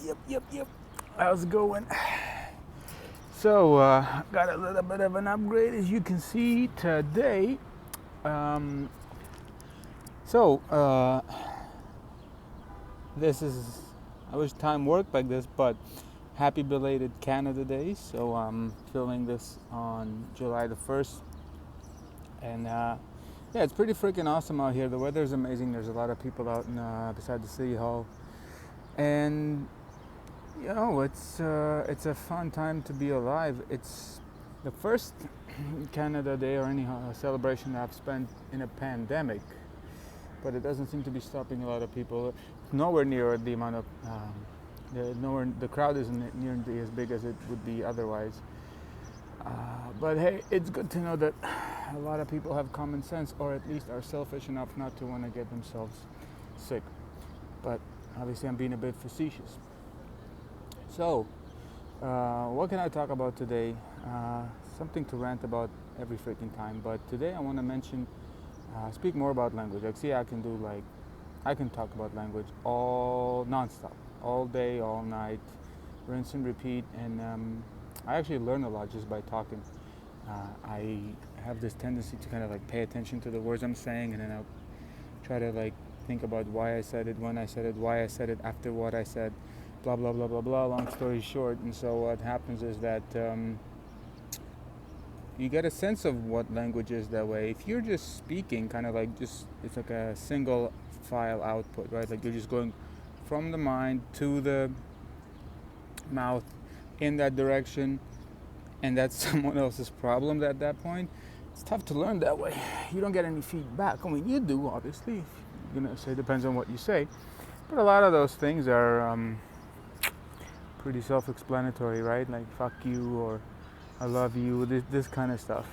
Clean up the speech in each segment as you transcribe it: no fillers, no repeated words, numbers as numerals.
Yep. How's it going? So, got a little bit of an upgrade as you can see today. Um, so, this is, I wish time worked like this, but happy belated Canada Day. So, I'm filming this on July the 1st. And yeah, it's pretty freaking awesome out here. The weather's amazing. There's a lot of people out beside the City Hall. And you know, it's a fun time to be alive. It's the first Canada Day or any celebration I've spent in a pandemic, but it doesn't seem to be stopping a lot of people. Nowhere near the amount of the crowd isn't nearly as big as it would be otherwise. But hey, it's good to know that a lot of people have common sense, or at least are selfish enough not to want to get themselves sick. But obviously, I'm being a bit facetious. So, what can I talk about today? Something to rant about every freaking time, but today I want to speak more about language. Like, see, I can talk about language all nonstop, all day, all night, rinse and repeat, and I actually learn a lot just by talking. I have this tendency to kind of like pay attention to the words I'm saying, and then I'll try to like think about why I said it, when I said it, why I said it, after what I said, blah blah blah blah blah. Long story short, and so what happens is that you get a sense of what language is that way. If you're just speaking, kind of like just it's like a single file output, right? Like you're just going from the mind to the mouth in that direction, and that's someone else's problem at that point. It's tough to learn that way. You don't get any feedback. I mean, you do, obviously. You're gonna say depends on what you say, but a lot of those things are pretty self-explanatory, right? Like fuck you or I love you, this kind of stuff.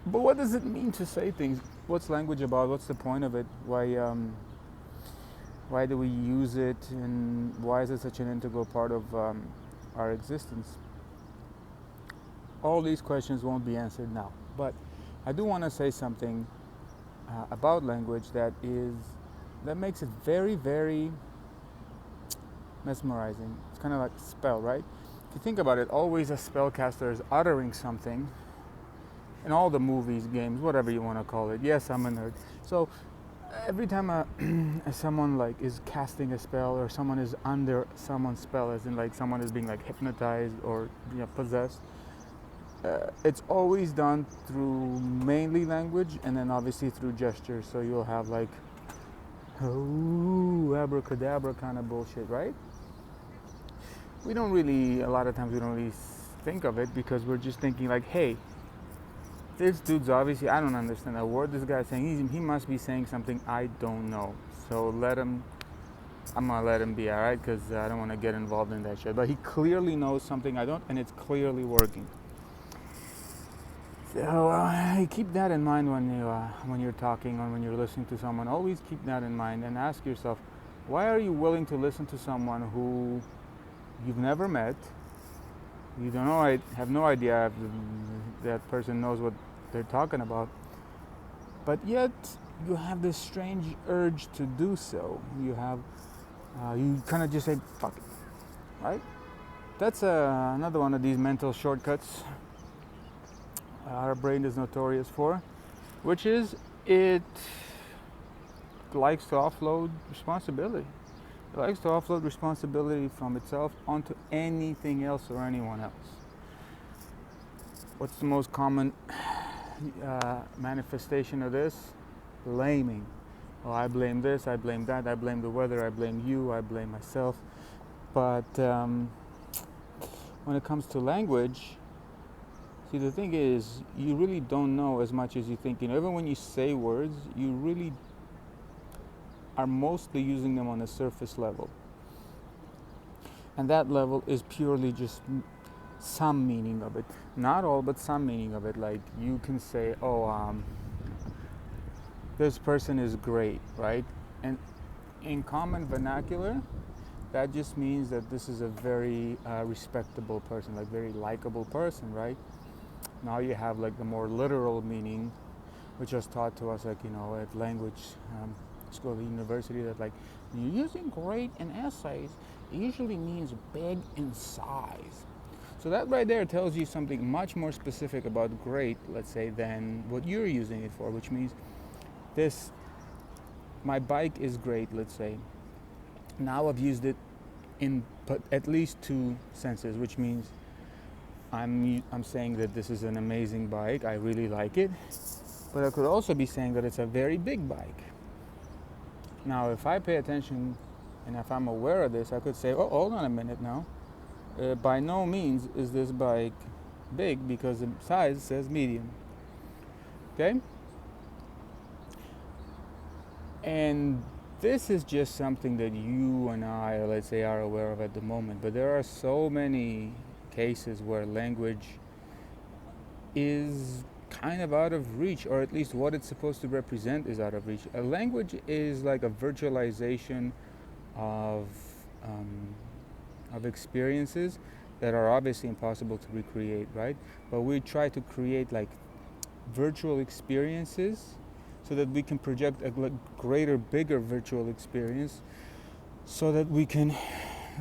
But what does it mean to say things? What's language about? What's the point of it? Why do we use it, and why is it such an integral part of our existence? All these questions won't be answered now, but I do want to say something about language that makes it very, very mesmerizing. It's kind of like a spell, right? If you think about it, always a spellcaster is uttering something in all the movies, games, whatever you want to call it. Yes, I'm a nerd. So every time someone like is casting a spell, or someone is under someone's spell, as in like someone is being like hypnotized or possessed, it's always done through mainly language, and then obviously through gestures. So you'll have like, oh, abracadabra kind of bullshit, right? A lot of times we don't really think of it, because we're just thinking like, hey, this dude's obviously, I don't understand a word this guy's saying. He must be saying something I don't know. So I'm gonna let him be, alright? Because I don't want to get involved in that shit. But he clearly knows something I don't, and it's clearly working. So keep that in mind when you're talking or when you're listening to someone. Always keep that in mind and ask yourself, why are you willing to listen to someone who you've never met? You don't know. I have no idea if that person knows what they're talking about, but yet you have this strange urge to do so. You kind of just say fuck it, right? That's another one of these mental shortcuts our brain is notorious for, which is it likes to offload responsibility. It likes to offload responsibility from itself onto anything else or anyone else. What's the most common manifestation of this? Blaming. Oh, I blame this, I blame that, I blame the weather, I blame you, I blame myself. But when it comes to language, see, the thing is, you really don't know as much as you think. Even when you say words, you really are mostly using them on a surface level. And that level is purely just some meaning of it. Not all, but some meaning of it. Like you can say, this person is great, right? And in common vernacular, that just means that this is a very respectable person, like very likable person, right? Now you have like the more literal meaning, which was taught to us like, at language school, university, that like you're using great in essays, usually means big in size. So that right there tells you something much more specific about great, let's say, than what you're using it for, which means this, my bike is great, let's say. Now I've used it in at least two senses, which means I'm saying that this is an amazing bike, I really like it, but I could also be saying that it's a very big bike. Now, if I pay attention and if I'm aware of this, I could say, oh, hold on a minute now. By no means is this bike big because the size says medium. Okay? And this is just something that you and I, let's say, are aware of at the moment. But there are so many cases where language is kind of out of reach, or at least what it's supposed to represent is out of reach. A language is like a virtualization of experiences that are obviously impossible to recreate, right? But we try to create like virtual experiences so that we can project a greater, bigger virtual experience so that we can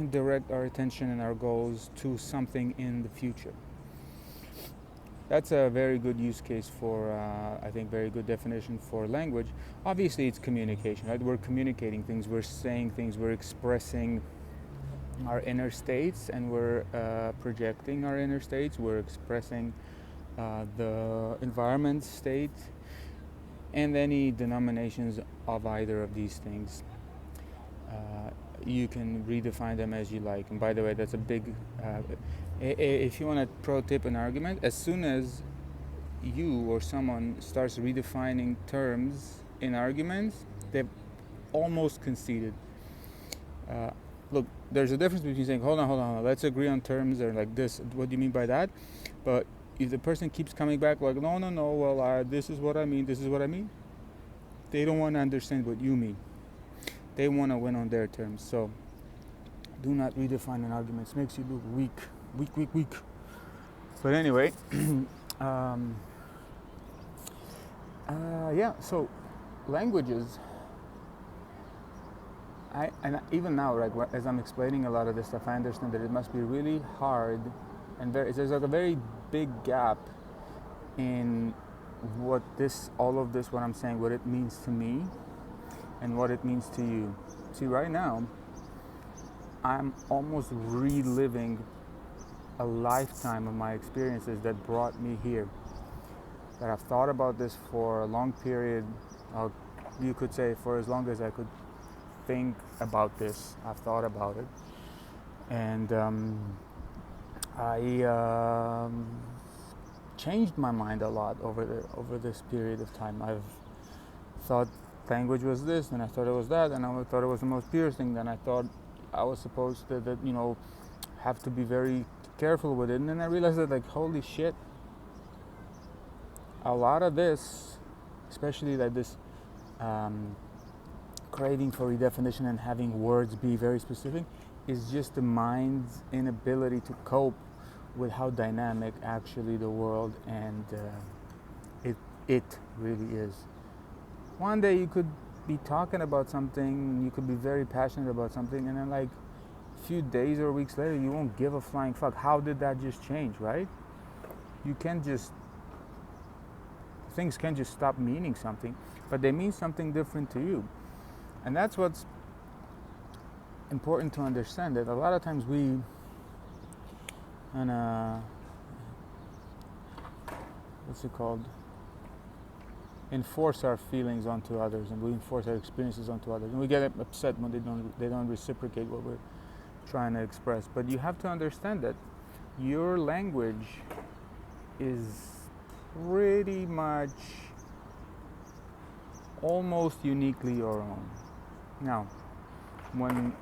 direct our attention and our goals to something in the future. That's a very good use case for, I think, very good definition for language. Obviously, it's communication, right? We're communicating things, we're saying things, we're expressing our inner states, and we're projecting our inner states, we're expressing the environment state, and any denominations of either of these things. You can redefine them as you like. And by the way, that's a big, if you want to pro tip an argument, as soon as you or someone starts redefining terms in arguments, they've almost conceded. Look, there's a difference between saying, hold on, let's agree on terms, or like this, what do you mean by that? But if the person keeps coming back like, no, well, this is what I mean, they don't want to understand what you mean. They want to win on their terms. So do not redefine an argument. It makes you look weak. But anyway, so languages, and even now, like as I'm explaining a lot of this stuff, I understand that it must be really hard, and there's like a very big gap in what I'm saying, what it means to me and what it means to you. See, right now, I'm almost reliving a lifetime of my experiences that brought me here. That I've thought about this for a long period, you could say for as long as I could think about this, I've thought about it. And I changed my mind a lot over this period of time. I've thought language was this, and I thought it was that, and I thought it was the most pure thing. Then I thought I was supposed to, have to be very careful with it. And then I realized that, like, holy shit, a lot of this, especially like this craving for redefinition and having words be very specific, is just the mind's inability to cope with how dynamic actually the world and it really is. One day you could be talking about something, you could be very passionate about something, and then like a few days or weeks later you won't give a flying fuck. How did that just change, right? Things can't just stop meaning something, but they mean something different to you. And that's what's important to understand, that a lot of times we enforce our feelings onto others, and we enforce our experiences onto others, and we get upset when they don't reciprocate what we're trying to express. But you have to understand that your language is pretty much almost uniquely your own. Now, when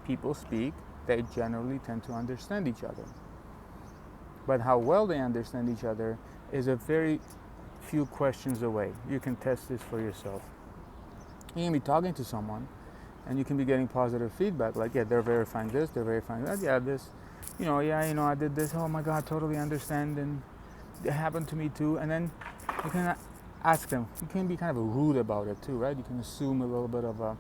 people speak, they generally tend to understand each other. But how well they understand each other is a very few questions away. You can test this for yourself. You can be talking to someone and you can be getting positive feedback, like, yeah, they're verifying this, they're verifying that, yeah, this, I did this, oh my God, totally understand, and it happened to me too. And then you can ask them, you can be kind of rude about it too, right? You can assume a little bit of a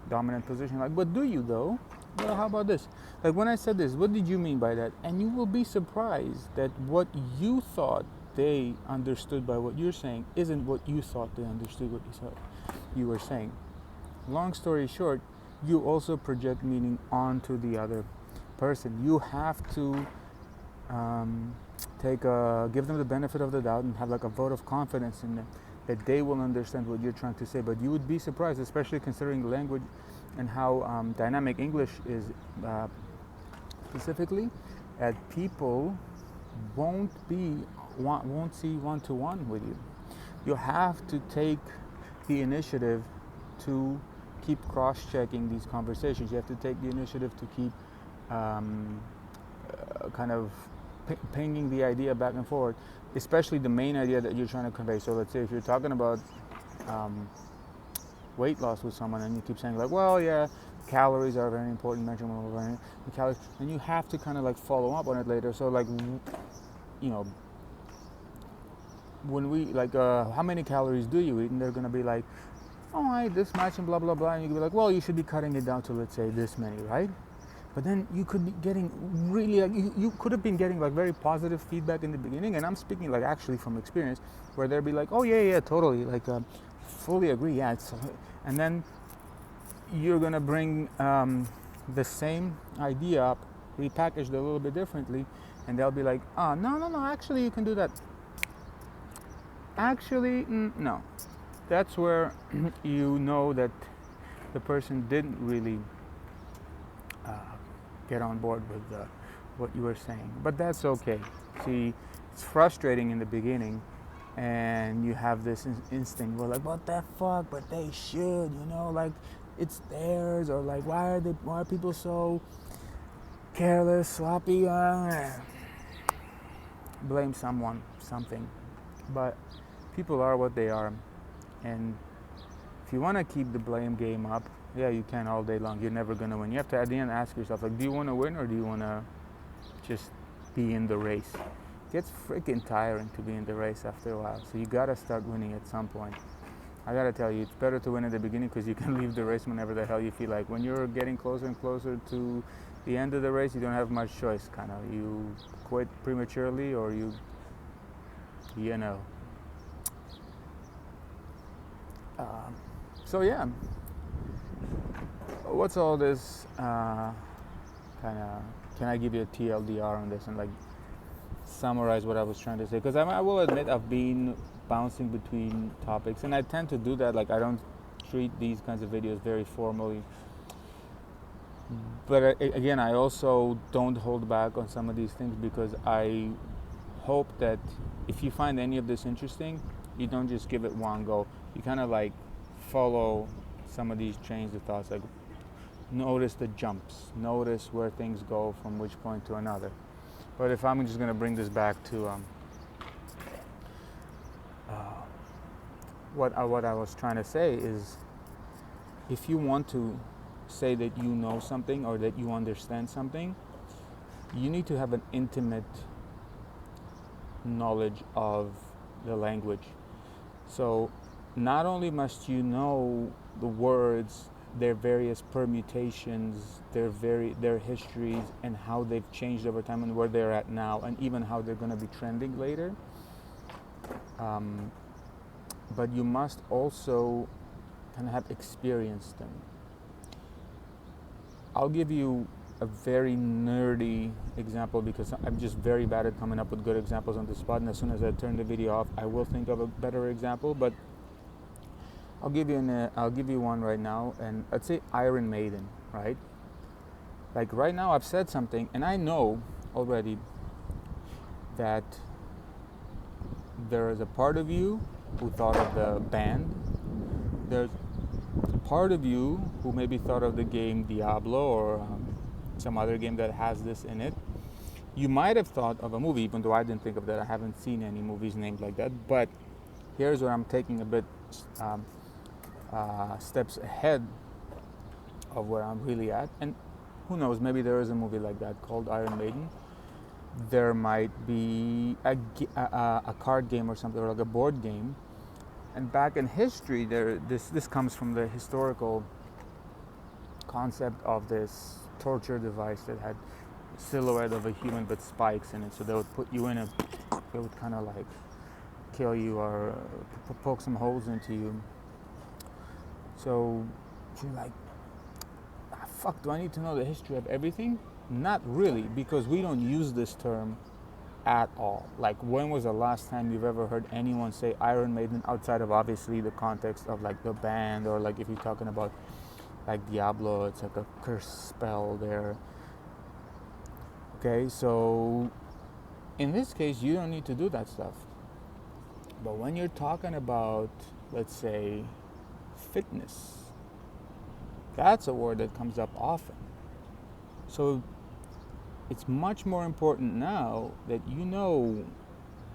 dominant position, like, but do you though? well, how about this? Like when I said this, what did you mean by that? And you will be surprised that what you thought they understood by what you're saying isn't what you thought they understood what you were saying. Long story short, you also project meaning onto the other person. You have to give them the benefit of the doubt and have like a vote of confidence in them that they will understand what you're trying to say. But you would be surprised, especially considering language and how dynamic English is specifically, that people won't see one-to-one with you. You have to take the initiative to keep cross-checking these conversations. You have to take the initiative to keep kind of pinging the idea back and forth, especially the main idea that you're trying to convey. So let's say if you're talking about weight loss with someone and you keep saying like, well, yeah, calories are a very important measurement of calories, and you have to kind of like follow up on it later. So like, you know, when we like, how many calories do you eat? And they're gonna be like, oh, I eat this much and blah blah blah, and you can be like, well, you should be cutting it down to, let's say, this many, right? But then you could be getting really, like, you could have been getting like very positive feedback in the beginning, and I'm speaking like actually from experience, where they'll be like, oh yeah, totally, like fully agree, yeah. And then you're gonna bring the same idea up, repackaged a little bit differently, and they'll be like, oh, no, actually you can do that. Actually, no. That's where you know that the person didn't really get on board with what you were saying. But that's okay. See, it's frustrating in the beginning, and you have this instinct, well, like, what the fuck, but they should, you know, like, it's theirs, or like, why are people so careless, sloppy, blame someone, something. But people are what they are, and if you want to keep the blame game up, yeah, you can all day long. You're never going to win. You have to at the end ask yourself, like, do you want to win, or do you want to just be in the race? It gets freaking tiring to be in the race after a while, so you got to start winning at some point. I got to tell you, it's better to win at the beginning, because you can leave the race whenever the hell you feel like. When you're getting closer and closer to the end of the race, you don't have much choice, kind of. You quit prematurely, or you know. So yeah, what's all this kind of, can I give you a TLDR on this and like summarize what I was trying to say? Because I will admit I've been bouncing between topics, and I tend to do that. Like, I don't treat these kinds of videos very formally, but again, I also don't hold back on some of these things, because I hope that if you find any of this interesting, you don't just give it one go. You kind of like follow some of these chains of thoughts, like notice the jumps, notice where things go from which point to another. But if I'm just going to bring this back to what I was trying to say is, if you want to say that you know something or that you understand something, you need to have an intimate knowledge of the language. So not only must you know the words, their various permutations, their histories, and how they've changed over time and where they're at now, and even how they're going to be trending later, but you must also kind of have experienced them. I'll give you a very nerdy example, because I'm just very bad at coming up with good examples on the spot, and as soon as I turn the video off, I will think of a better example. But I'll give you one right now, and let's say Iron Maiden, right? Like right now, I've said something, and I know already that there is a part of you who thought of the band. There's a part of you who maybe thought of the game Diablo, or some other game that has this in it. You might have thought of a movie, even though I didn't think of that. I haven't seen any movies named like that. But here's where I'm taking a bit steps ahead of where I'm really at. And who knows, maybe there is a movie like that called Iron Maiden. There might be a card game or something, or like a board game. And back in history, this comes from the historical concept of this torture device that had a silhouette of a human but spikes in it. So they would put you in they would kind of like kill you or poke some holes into you. So you're like, fuck, do I need to know the history of everything? Not really, because we don't use this term at all. Like, when was the last time you've ever heard anyone say Iron Maiden outside of obviously the context of like the band, or like if you're talking about like Diablo, it's like a curse spell there. Okay, so in this case, you don't need to do that stuff. But when you're talking about, let's say, fitness, that's a word that comes up often. So it's much more important now that you know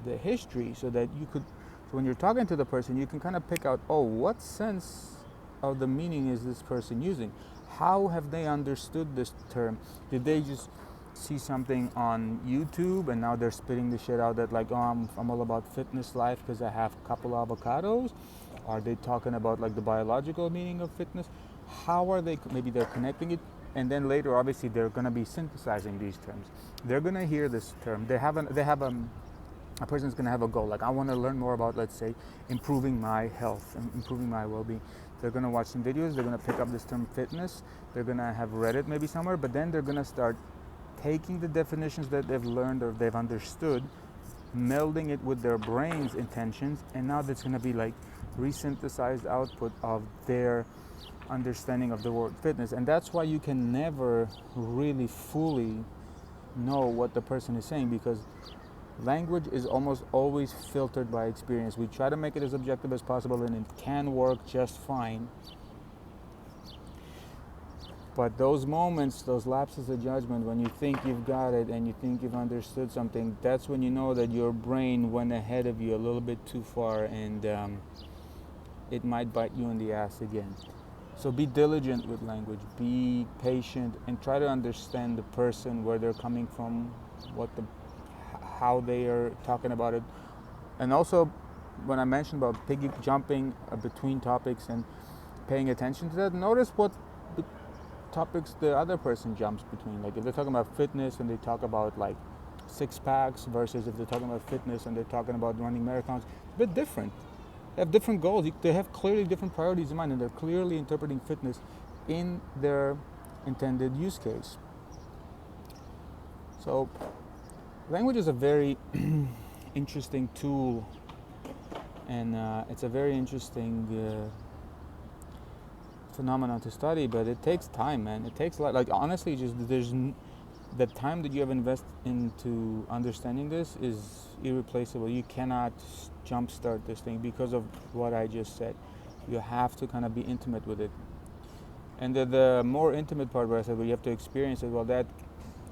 the history, so that you could, so when you're talking to the person, you can kind of pick out, oh, what sense of the meaning is this person using? How have they understood this term? Did they just see something on YouTube and now they're spitting the shit out that like, oh, I'm all about fitness life because I have a couple avocados? Are they talking about like the biological meaning of fitness? How are they, maybe they're connecting it, and then later obviously they're going to be synthesizing these terms. They're going to hear this term. A person's going to have a goal, like I want to learn more about, let's say, improving my health and improving my well-being. They're going to watch some videos, they're going to pick up this term fitness, they're going to have read it maybe somewhere, but then they're going to start taking the definitions that they've learned or they've understood, melding it with their brain's intentions, and now that's going to be like resynthesized output of their understanding of the word fitness. And that's why you can never really fully know what the person is saying, because language is almost always filtered by experience. We try to make it as objective as possible, and it can work just fine. But those moments, those lapses of judgment, when you think you've got it and you think you've understood something, that's when you know that your brain went ahead of you a little bit too far, and it might bite you in the ass again. So be diligent with language, be patient, and try to understand the person, where they're coming from, how they are talking about it. And also, when I mentioned about jumping between topics and paying attention to that, notice what the topics the other person jumps between. Like if they're talking about fitness and they talk about like six packs, versus if they're talking about fitness and they're talking about running marathons, it's a bit different. They have different goals. They have clearly different priorities in mind, and they're clearly interpreting fitness in their intended use case. So language is a very interesting tool, and it's a very interesting phenomenon to study, but it takes time, man. It takes a lot. Like honestly, the time that you have invested into understanding this is irreplaceable. You cannot jumpstart this thing because of what I just said. You have to kind of be intimate with it. And the more intimate part where I said, well, you have to experience it, well, that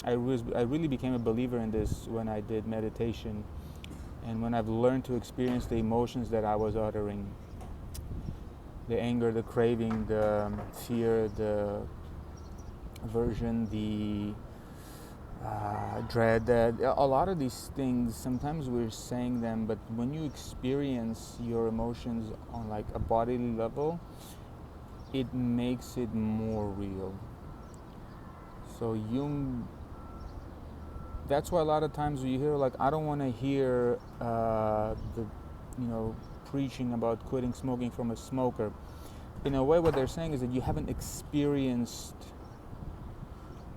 I really became a believer in this when I did meditation, and when I've learned to experience the emotions that I was uttering, the anger, the craving, the fear, the aversion, the dread. A lot of these things, sometimes we're saying them, but when you experience your emotions on like a bodily level, it makes it more real. So that's why a lot of times you hear like, I don't want to hear preaching about quitting smoking from a smoker. In a way, what they're saying is that you haven't experienced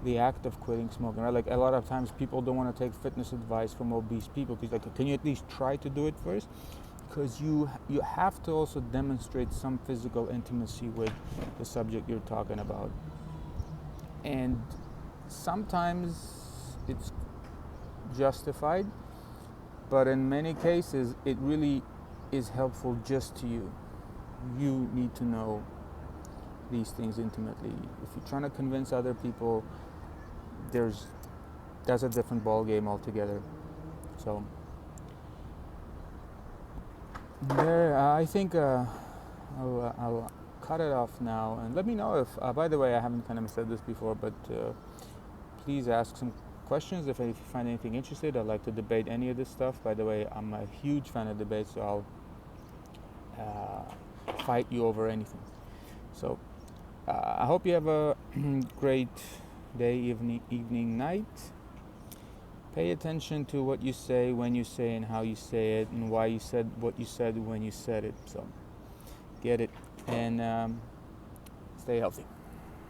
the act of quitting smoking, right? Like a lot of times people don't want to take fitness advice from obese people, because like, can you at least try to do it first? Because you have to also demonstrate some physical intimacy with the subject you're talking about. And sometimes it's justified, but in many cases it really is helpful just to you. You need to know these things intimately. If you're trying to convince other people, that's a different ball game altogether. So there, I think I'll cut it off now, and let me know if, by the way, I haven't kind of said this before, but please ask some questions if you find anything interesting. I'd like to debate any of this stuff. By the way, I'm a huge fan of debates, so I'll fight you over anything. So I hope you have a great day, evening, night. Pay attention to what you say, when you say, and how you say it, and why you said what you said when you said it. So get it, and stay healthy.